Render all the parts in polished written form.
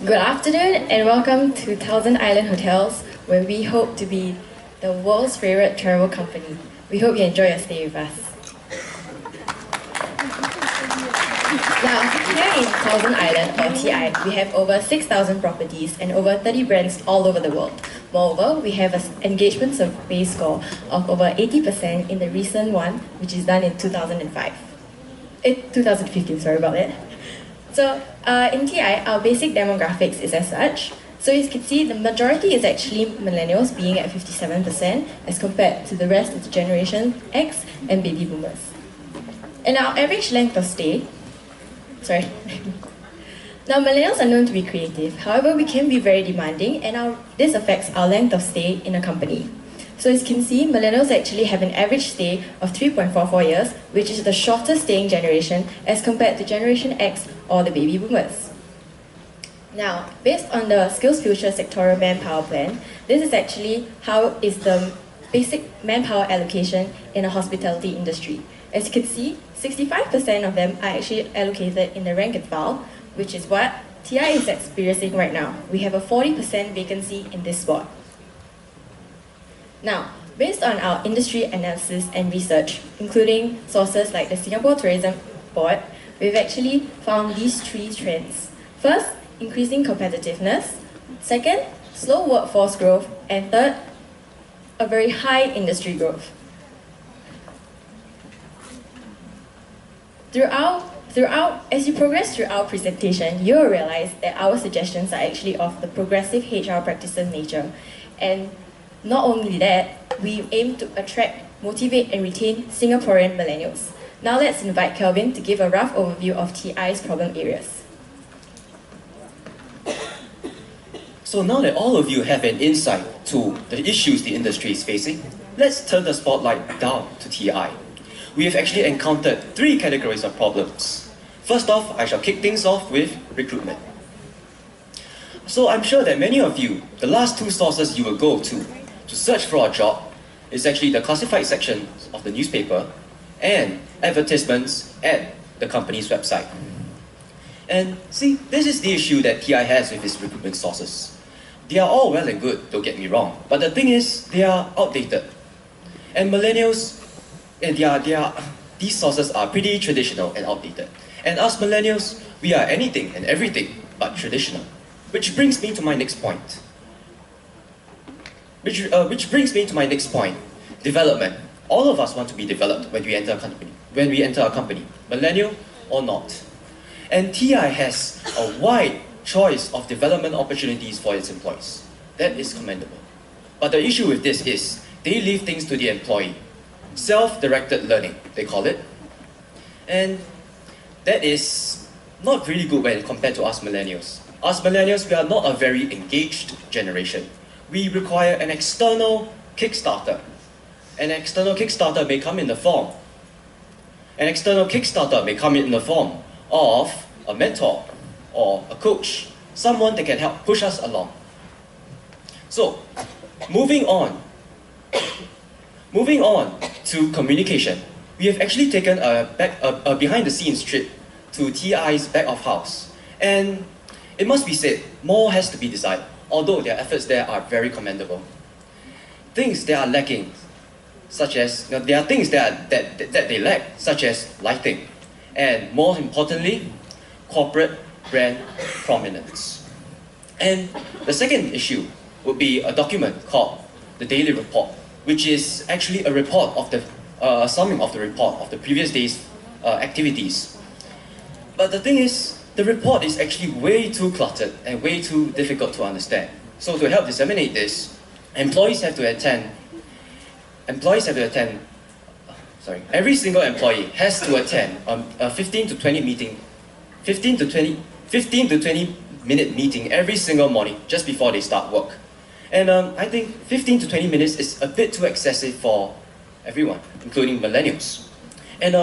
Good afternoon and welcome to Thousand Island Hotels, where we hope to be the world's favorite travel company. We hope you enjoy your stay with us. Now, here in Thousand Island, or TI, we have over 6,000 properties and over 30 brands all over the world. Moreover, we have an engagement survey score of over 80% in the recent one, which is done in 2015, sorry about that. So in TI, our basic demographics is as such. So as you can see, the majority is actually millennials, being at 57% as compared to the rest of the Generation X and baby boomers. And our average length of stay, Now millennials are known to be creative, however we can be very demanding and this affects our length of stay in a company. So as you can see, millennials actually have an average stay of 3.44 years, which is the shortest staying generation as compared to Generation X or the baby boomers. Now, based on the SkillsFuture sectoral manpower plan, this is actually how is the basic manpower allocation in the hospitality industry. As you can see, 65% of them are actually allocated in the rank and file, which is what TI is experiencing right now. We have a 40% vacancy in this spot. Now, based on our industry analysis and research, including sources like the Singapore Tourism Board, we've actually found these three trends. First, increasing competitiveness. Second, slow workforce growth. And third, a very high industry growth. As you progress through our presentation, you will realize that our suggestions are actually of the progressive HR practices nature. And not only that, we aim to attract, motivate and retain Singaporean millennials. Now let's invite Kelvin to give a rough overview of TI's problem areas. So now that all of you have an insight to the issues the industry is facing, let's turn the spotlight down to TI. We have actually encountered three categories of problems. First off, I shall kick things off with recruitment. So I'm sure that many of you, the last two sources you will go to search for a job is actually the classified section of the newspaper and advertisements at the company's website. And see, this is the issue that TI has with its recruitment sources. They are all well and good, don't get me wrong, but the thing is, they are outdated. And millennials, these sources are pretty traditional and outdated. And us millennials, we are anything and everything but traditional. Which brings me to my next point. Development. All of us want to be developed when we enter a company, millennial or not. And TI has a wide choice of development opportunities for its employees. That is commendable. But the issue with this is, they leave things to the employee. Self-directed learning, they call it. And that is not really good when compared to us millennials. Us millennials, we are not a very engaged generation. We require an external kickstarter. An external kickstarter may come in the form of a mentor or a coach, someone that can help push us along. So, moving on to communication, we have actually taken a behind-the-scenes trip to TI's back of house. And it must be said, more has to be desired, although their efforts there are very commendable. Things that are lacking, such as, there are things that they lack, such as lighting, and more importantly, corporate brand prominence. And the second issue would be a document called the Daily Report, which is actually a report of a summing of the report of the previous day's activities. But the thing is, the report is actually way too cluttered and way too difficult to understand. So to help disseminate this, every single employee has to attend a 15 to 20 minute meeting every single morning just before they start work. And I think 15 to 20 minutes is a bit too excessive for everyone, including millennials. And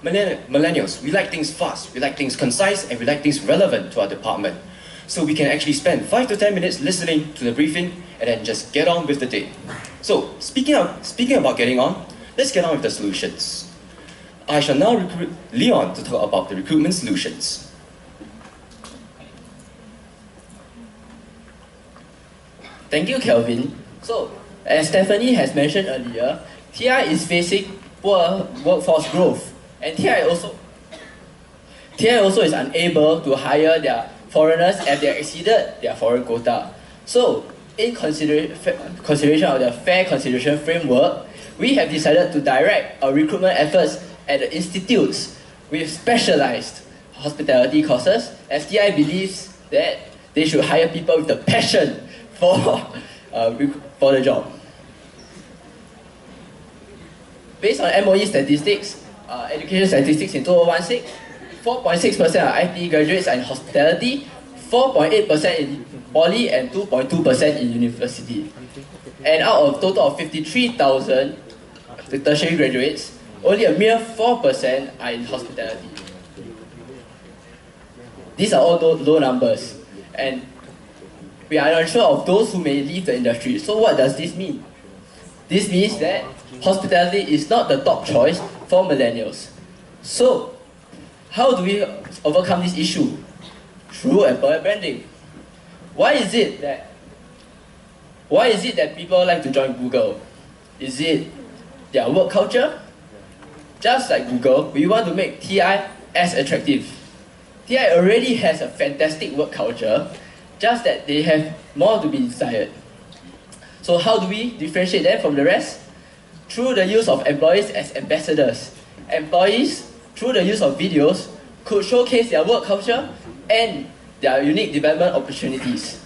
millennials, we like things fast, we like things concise, and we like things relevant to our department. So we can actually spend 5 to 10 minutes listening to the briefing and then just get on with the day. So, speaking about getting on, let's get on with the solutions. I shall now recruit Leon to talk about the recruitment solutions. Thank you, Kelvin. So, as Stephanie has mentioned earlier, TI is facing poor workforce growth, and TI also is unable to hire their foreigners as they have exceeded their foreign quota. So, in consideration of the fair consideration framework, we have decided to direct our recruitment efforts at the institutes with specialized hospitality courses, as TI believes that they should hire people with the passion for the job. Based on MOE statistics, education statistics in 2016, 4.6% of IT graduates are in hospitality, 4.8% in poly, and 2.2% in university. And out of total of 53,000 tertiary graduates, only a mere 4% are in hospitality. These are all low numbers, and we are unsure of those who may leave the industry. So what does this mean? This means that hospitality is not the top choice for millennials. So, how do we overcome this issue? Through employer branding. Why is it that people like to join Google? Is it their work culture? Just like Google, we want to make TI as attractive. TI already has a fantastic work culture, just that they have more to be desired. So how do we differentiate them from the rest? Through the use of employees as ambassadors. Employees, through the use of videos, could showcase their work culture and their unique development opportunities.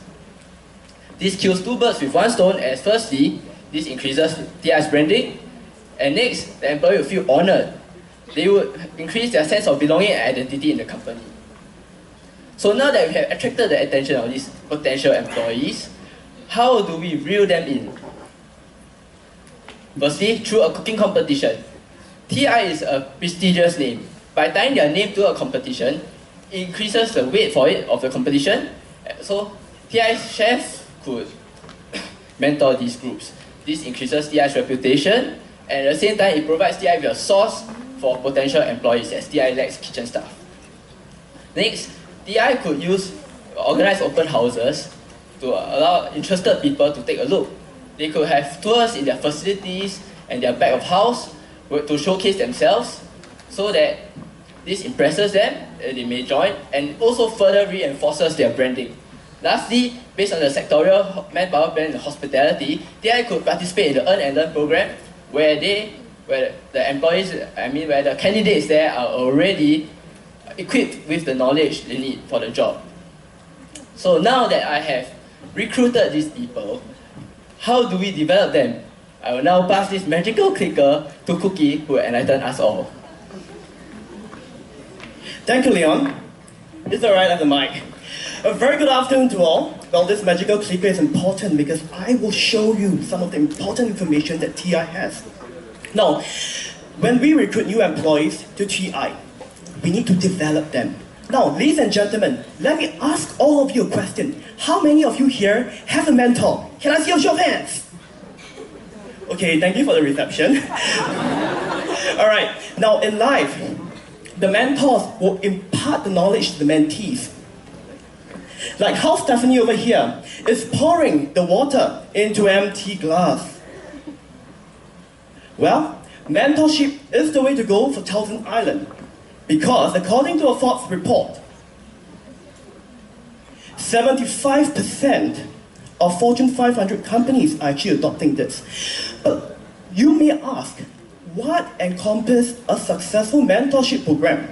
This kills two birds with one stone, as firstly, this increases TI's branding, and next, the employee will feel honored. They would increase their sense of belonging and identity in the company. So now that we have attracted the attention of these potential employees, how do we reel them in? Firstly, through a cooking competition. TI is a prestigious name. By tying their name to a competition, it increases the weight of the competition. So TI chefs could mentor these groups. This increases TI's reputation, and at the same time, it provides TI with a source for potential employees, as TI lacks kitchen staff. Next, TI could organize open houses to allow interested people to take a look. They could have tours in their facilities and their back of house to showcase themselves, so that this impresses them, they may join, and also further reinforces their branding. Lastly, based on the sectorial manpower plan in hospitality, TI could participate in the Earn and Learn program, where the candidates there are already equipped with the knowledge they need for the job. So now that I have recruited these people, how do we develop them? I will now pass this magical clicker to Cookie, who will enlighten us all. Thank you, Leon. It's alright at the mic. A very good afternoon to all. Well, this magical clicker is important because I will show you some of the important information that TI has. Now, when we recruit new employees to TI, we need to develop them. Now, ladies and gentlemen, let me ask all of you a question. How many of you here have a mentor? Can I see your show of hands? Okay, thank you for the reception. Alright, now in life, the mentors will impart the knowledge to the mentees. Like how Stephanie over here is pouring the water into an empty glass. Well, mentorship is the way to go for Thousand Island, because according to a Forbes report, 75% of Fortune 500 companies are actually adopting this. But you may ask, what encompasses a successful mentorship program?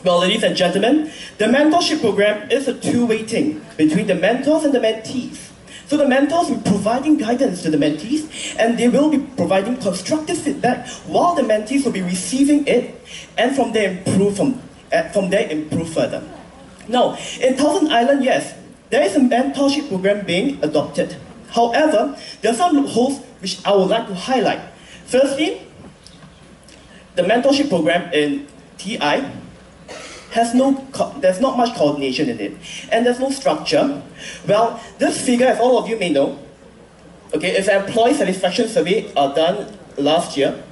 Well, ladies and gentlemen, the mentorship program is a two-way thing between the mentors and the mentees. So the mentors will be providing guidance to the mentees, and they will be providing constructive feedback while the mentees will be receiving it, and from there improve further. Now, in Thousand Island, yes, there is a mentorship program being adopted. However, there are some loopholes which I would like to highlight. Firstly, the mentorship program in TI there's not much coordination in it, and there's no structure. Well, this figure, as all of you may know, okay, is an employee satisfaction survey done last year.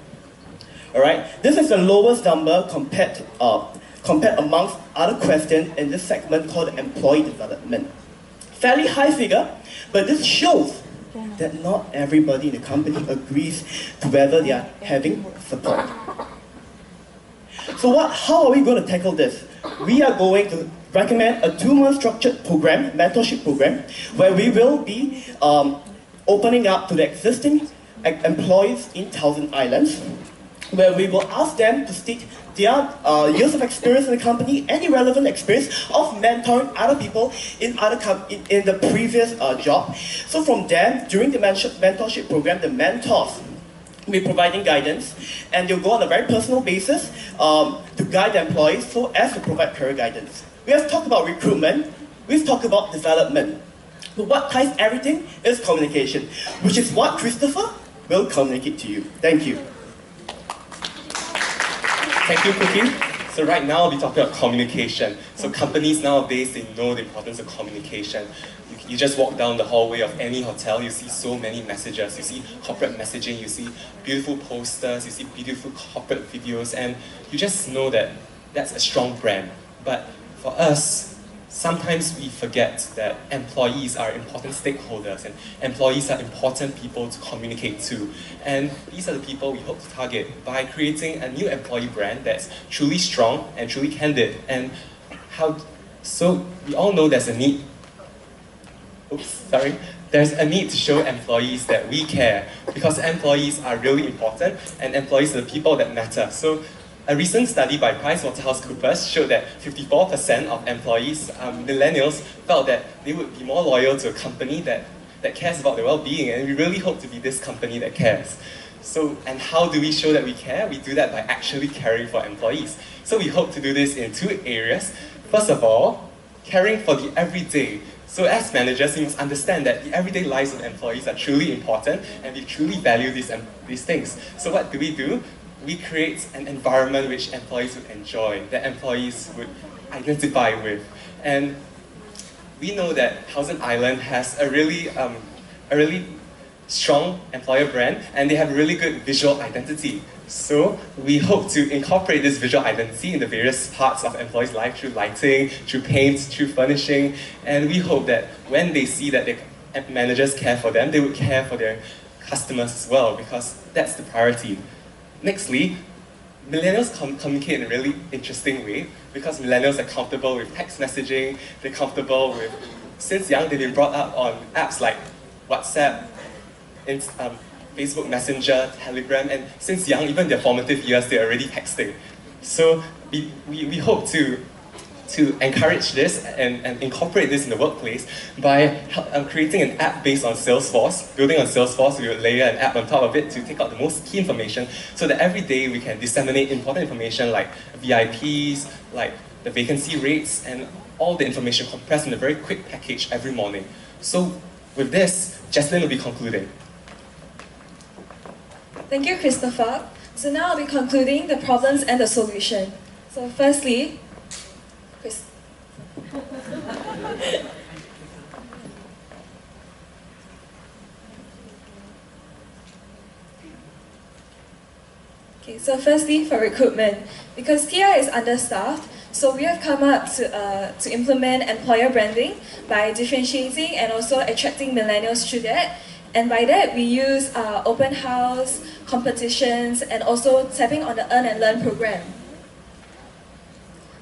Alright, this is the lowest number compared amongst other questions in this segment called employee development. fairly high figure, but this shows that not everybody in the company agrees to whether they are having support. So how are we going to tackle this? We are going to recommend a 2-month structured program, mentorship program, where we will be opening up to the existing employees in Thousand Islands, where we will ask them to state their years of experience in the company, any relevant experience of mentoring other people in in the previous job. So from there, during the mentorship program, the mentors will be providing guidance, and they'll go on a very personal basis to guide the employees so as to provide career guidance. We have talked about recruitment, we've talked about development. But what ties everything is communication, which is what Christopher will communicate to you. Thank you. Thank you, Cookie. So right now, I'll be talking about communication. So companies nowadays, they know the importance of communication. You just walk down the hallway of any hotel, you see so many messages. You see corporate messaging, you see beautiful posters, you see beautiful corporate videos, and you just know that that's a strong brand. But for us, sometimes we forget that employees are important stakeholders and employees are important people to communicate to. And these are the people we hope to target by creating a new employee brand that's truly strong and truly candid. And so we all know there's a need. There's a need to show employees that we care, because employees are really important and employees are the people that matter. So a recent study by PricewaterhouseCoopers showed that 54% of employees, millennials, felt that they would be more loyal to a company that cares about their well-being, and we really hope to be this company that cares. So, and how do we show that we care? We do that by actually caring for employees. So we hope to do this in 2 areas. First of all, caring for the everyday. So as managers, we must understand that the everyday lives of employees are truly important and we truly value these things. So what do? We create an environment which employees would enjoy, that employees would identify with. And we know that Thousand Island has a really strong employer brand, and they have a really good visual identity. So we hope to incorporate this visual identity in the various parts of employees' life through lighting, through paint, through furnishing, and we hope that when they see that their managers care for them, they would care for their customers as well, because that's the priority. Nextly, millennials communicate in a really interesting way, because millennials are comfortable with text messaging, they're comfortable with, since young they've been brought up on apps like WhatsApp, Facebook Messenger, Telegram, and since young, even their formative years, they're already texting. So we hope to encourage this and incorporate this in the workplace by creating an app based on Salesforce. Building on Salesforce, we will layer an app on top of it to take out the most key information so that every day we can disseminate important information like VIPs, like the vacancy rates, and all the information compressed in a very quick package every morning. So with this, Jesslyn will be concluding. Thank you, Christopher. So now I'll be concluding the problems and the solution. So firstly, Chris. Okay, so firstly for recruitment, because TI is understaffed, so we have come up to implement employer branding by differentiating and also attracting millennials through that. And by that, we use open house, competitions, and also tapping on the Earn and Learn program.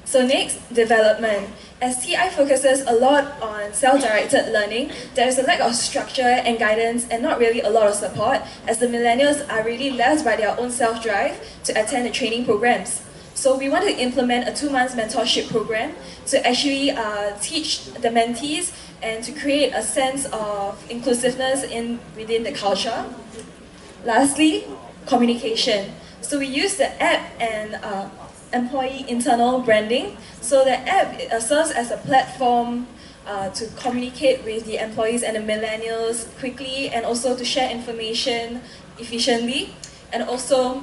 So next, development. As TI focuses a lot on self-directed learning, there is a lack of structure and guidance and not really a lot of support, as the millennials are really led by their own self-drive to attend the training programs. So we want to implement a 2-month mentorship program to actually teach the mentees and to create a sense of inclusiveness within the culture. Lastly, communication. So we use the app and employee internal branding. So the app serves as a platform to communicate with the employees and the millennials quickly, and also to share information efficiently, and also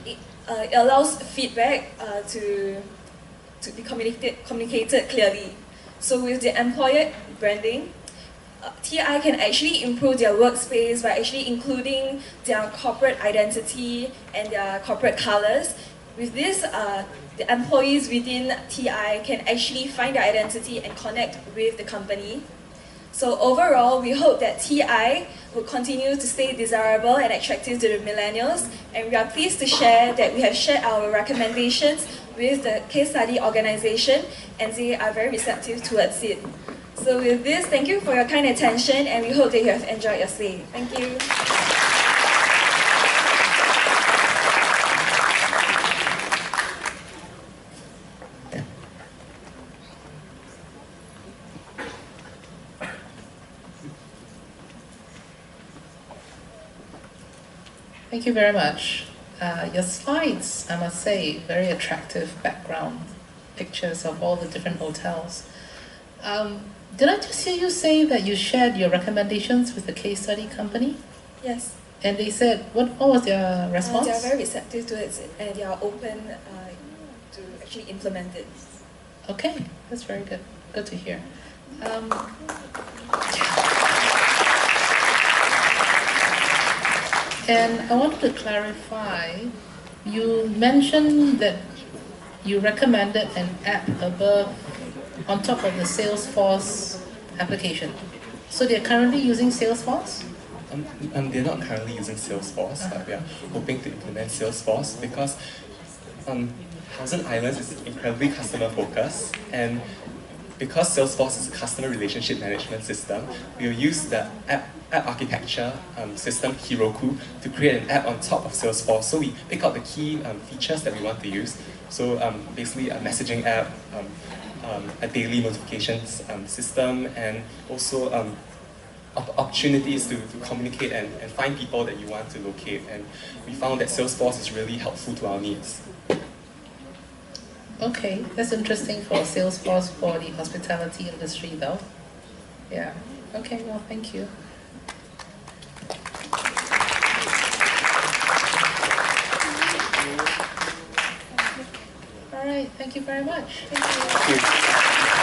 it allows feedback to be communicated clearly. So with the employer branding, TI can actually improve their workspace by actually including their corporate identity and their corporate colors. With this, the employees within TI can actually find their identity and connect with the company. So overall, we hope that TI will continue to stay desirable and attractive to the millennials, and we are pleased to share that we have shared our recommendations with the case study organization, and they are very receptive towards it. So with this, thank you for your kind attention, and we hope that you have enjoyed your stay. Thank you. Thank you very much. Your slides, I must say, very attractive background pictures of all the different hotels. Did I just hear you say that you shared your recommendations with the case study company? Yes. And they said, what was their response? They are very receptive to it, and they are open to actually implement it. Okay, that's very good. Good to hear. And I wanted to clarify, you mentioned that you recommended an app on top of the Salesforce application. So they're currently using Salesforce? They're not currently using Salesforce, but we are hoping to implement Salesforce because Thousand Islands is incredibly customer focused, and because Salesforce is a customer relationship management system, we will use the app architecture system Heroku to create an app on top of Salesforce. So we pick out the key features that we want to use. So basically a messaging app, a daily notifications system, and also opportunities to communicate and find people that you want to locate. And we found that Salesforce is really helpful to our needs. Okay, that's interesting for Salesforce for the hospitality industry though. Yeah, okay, well, thank you. All right, thank you very much. Thank you. Thank you.